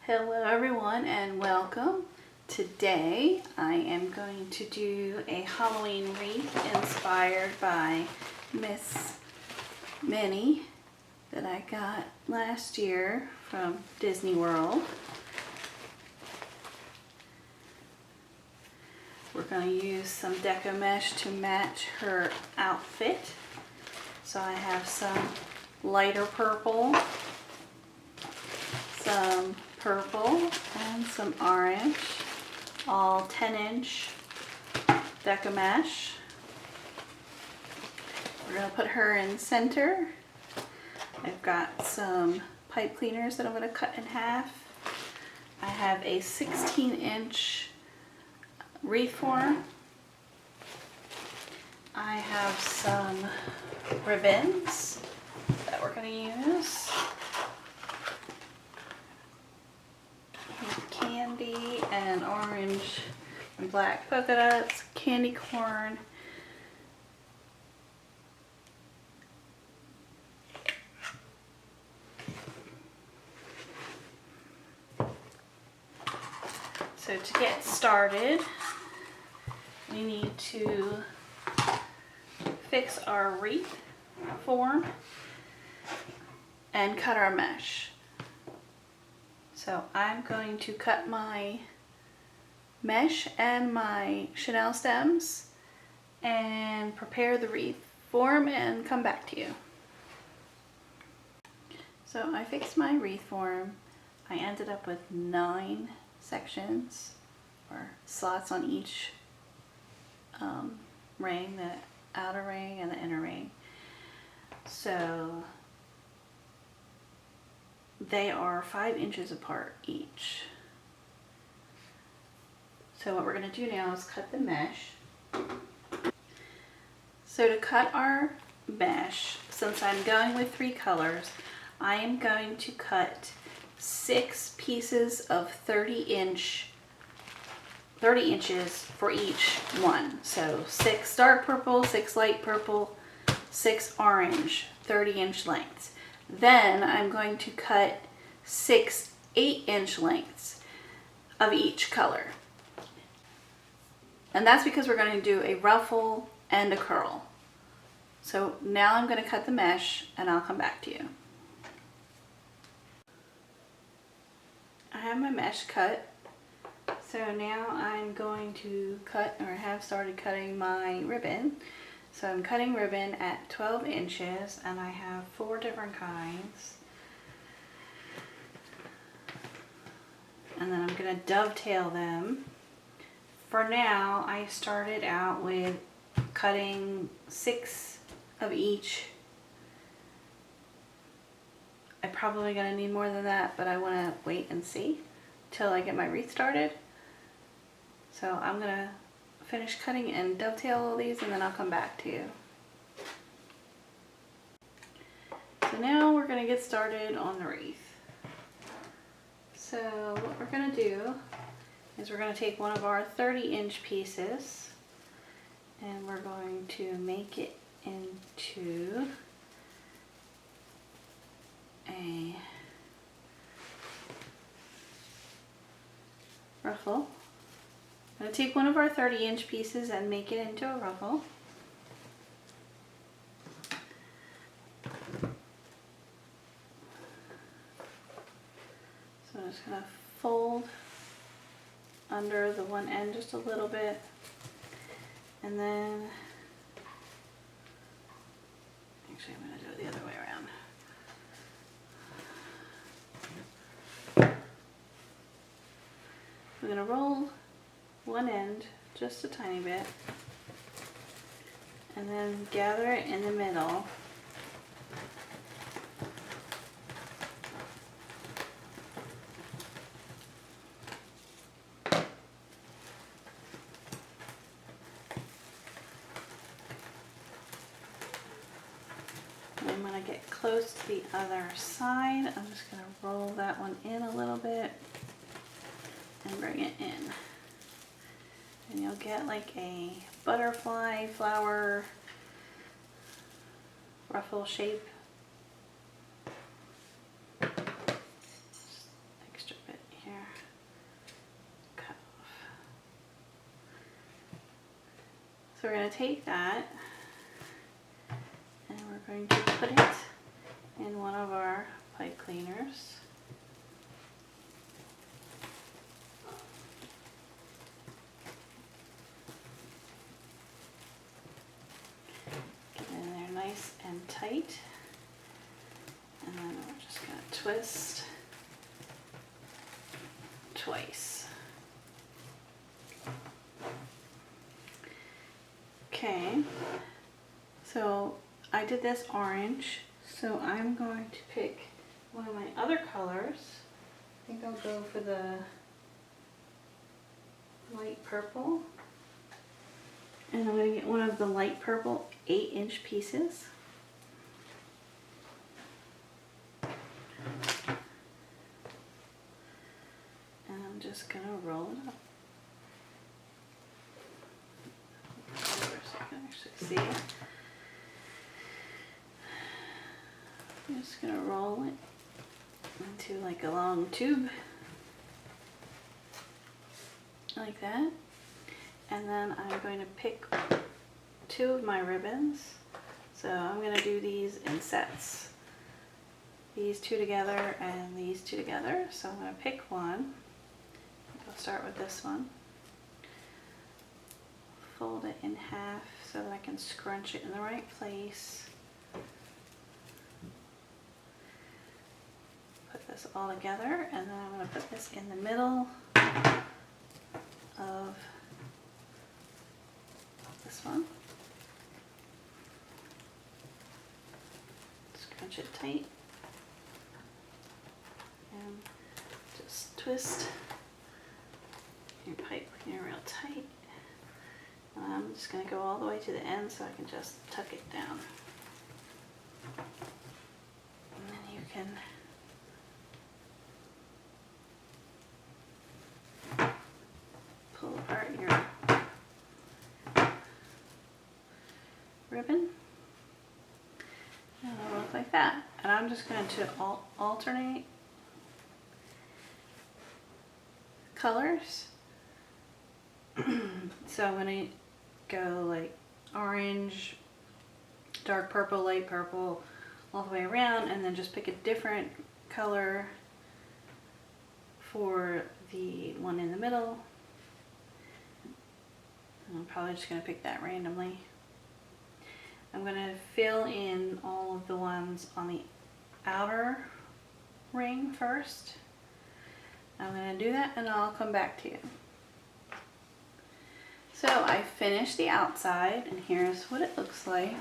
Hello everyone and welcome. Today I am going to do a Halloween wreath inspired by Miss Minnie that I got last year from Disney World. We're going to use some deco mesh to match her outfit. So I have some lighter purple, some purple, and some orange, all 10-inch deco mesh. We're going to put her in center. I've got some pipe cleaners that I'm going to cut in half. I have a 16-inch wreath form. I have some ribbons that we're going to use. Candy and orange and black polka dots, candy corn, so to get started we need to fix our wreath form and cut our mesh. So I'm going to cut my mesh and my chenille stems and prepare the wreath form and come back to you. So I fixed my wreath form. I ended up with 9 sections or slots on each ring, the outer ring and the inner ring. So they are 5 inches apart each. So what we're going to do now is cut the mesh. So to cut our mesh, since I'm going with 3 colors, I am going to cut 6 pieces of 30 inches for each one. So 6 dark purple, 6 light purple, 6 orange, 30-inch lengths. Then I'm going to cut 6 8-inch lengths of each color. And that's because we're going to do a ruffle and a curl. So now I'm going to cut the mesh and I'll come back to you. I have my mesh cut. So now I'm going to cut, or have started cutting my ribbon. So I'm cutting ribbon at 12 inches and I have 4 different kinds. And then I'm going to dovetail them. For now, I started out with cutting 6 of each. I'm probably going to need more than that, but I want to wait and see till I get my wreath started. So I'm going to finish cutting and dovetail all these and then I'll come back to you. So now we're going to get started on the wreath. So what we're going to do is we're going to take one of our 30-inch pieces and we're going to make it into a ruffle. I'm going to take one of our 30-inch pieces and make it into a ruffle. So I'm just going to fold under the one end just a little bit, and then actually I'm going to do it the other way around. We're going to roll one end just a tiny bit and then gather it in the middle. And when I get close to the other side, I'm just going to roll that one in a little bit and bring it in. And you'll get like a butterfly flower ruffle shape. Extra bit So we're going to take that and we're going to put it in one of our pipe cleaners. Get it in there nice and tight. And then we're just going to twist twice. Okay, so I did this orange, so I'm going to pick one of my other colors. I think I'll go for the light purple. And I'm going to get one of the light purple 8-inch pieces. And I'm just going to roll it up. So I can actually see it. I'm just going to roll it into like a long tube. Like that. And then I'm going to pick 2 of my ribbons. So I'm going to do these in sets. These 2 together and these 2 together. So I'm going to pick one. I'll start with this one. Fold it in half so that I can scrunch it in the right place. Put this all together, and then I'm going to put this in the middle of this one. Scrunch it tight and just twist your pipe cleaner real tight. I'm just going to go all the way to the end so I can just tuck it down. And then you can pull apart your ribbon. And it'll look like that. And I'm just going to alternate colors. So I'm going to go like orange, dark purple, light purple, all the way around, and then just pick a different color for the one in the middle. And I'm probably just going to pick that randomly. I'm going to fill in all of the ones on the outer ring first. I'm going to do that and I'll come back to you. So I finished the outside and here's what it looks like.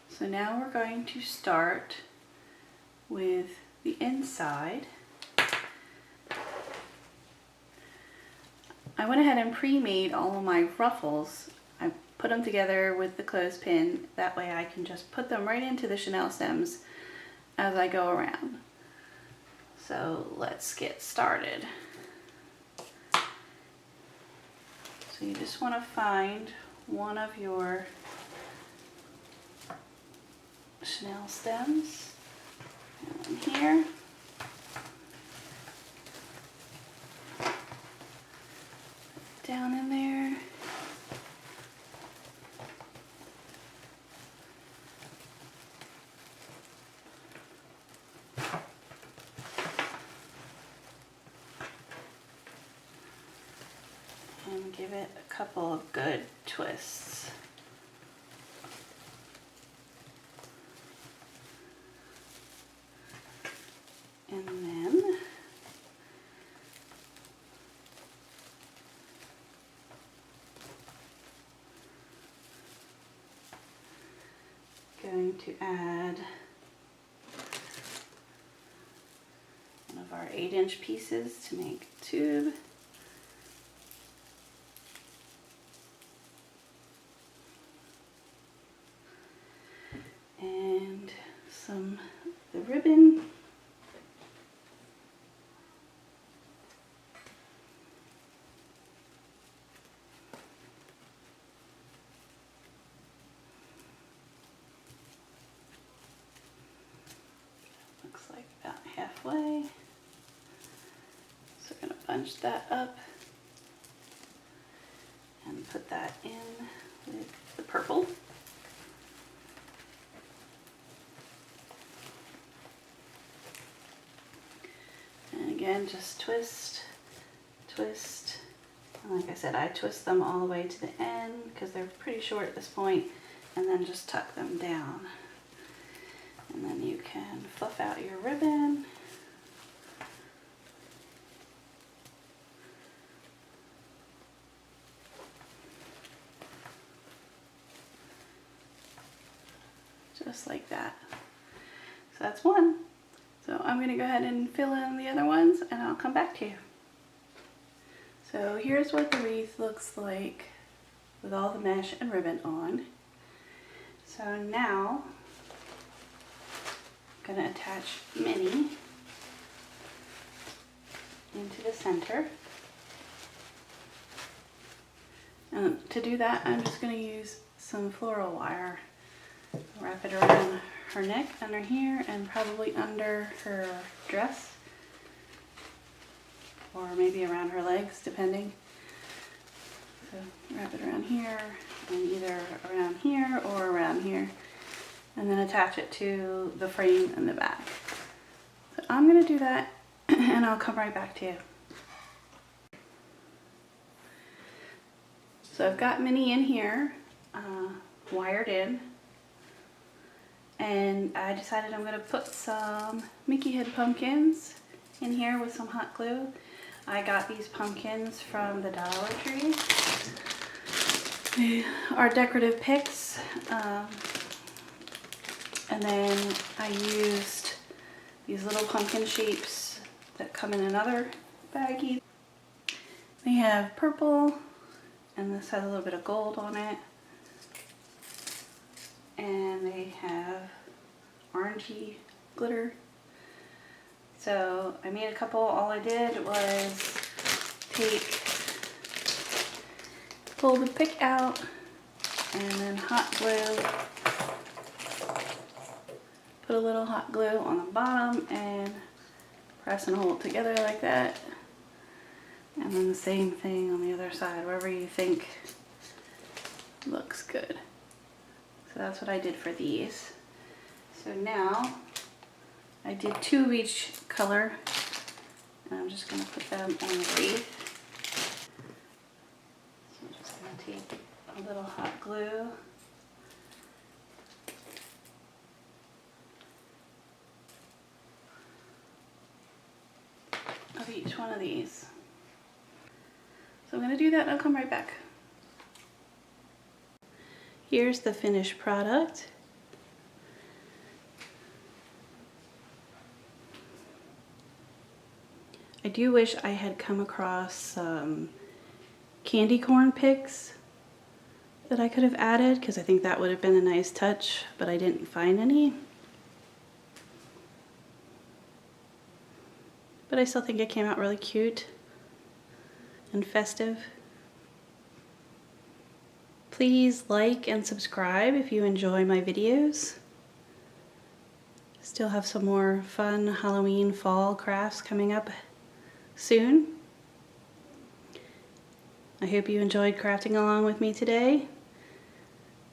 So now we're going to start with the inside. I went ahead and pre-made all of my ruffles. I put them together with the clothespin. That way I can just put them right into the Chenille stems as I go around. So let's get started. So you just want to find one of your Chenille stems here. Down in there. And give it a couple of good twists. And then going to add one of our 8-inch pieces to make a tube. And some of the ribbon. Looks like about halfway. So we're going to bunch that up and put put that in with the purple. And again, just twist, twist. And like I said, I twist them all the way to the end because they're pretty short at this point, and then just tuck them down. And then you can fluff out your ribbon. Just like that. So that's one. So I'm going to go ahead and fill in the other ones and I'll come back to you. So here's what the wreath looks like with all the mesh and ribbon on. So now I'm going to attach Minnie into the center. And to do that, I'm just going to use some floral wire. Wrap it around her neck, under here, and probably under her dress, or maybe around her legs, depending. So wrap it around here, and either around here or around here, and then attach it to the frame in the back. So I'm going to do that, and I'll come right back to you. So I've got Minnie in here, wired in. And I decided I'm going to put some Mickey head pumpkins in here with some hot glue. I got these pumpkins from the Dollar Tree. They are decorative picks. And then I used these little pumpkin shapes that come in another baggie. They have purple, and this has a little bit of gold on it. And they have orangey glitter. So I made a couple. All I did was pull the pick out, and then hot glue. Put a little hot glue on the bottom and press and hold it together like that. And then the same thing on the other side, wherever you think looks good. So that's what I did for these. So now I did 2 of each color, and I'm just going to put them on the wreath. So I'm just going to take a little hot glue. Of each one of these. So I'm going to do that and I'll come right back. Here's the finished product. I do wish I had come across some candy corn picks that I could have added, because I think that would have been a nice touch, but I didn't find any. But I still think it came out really cute and festive. Please like and subscribe if you enjoy my videos. Still have some more fun Halloween fall crafts coming up soon. I hope you enjoyed crafting along with me today.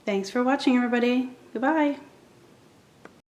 Thanks for watching, everybody. Goodbye.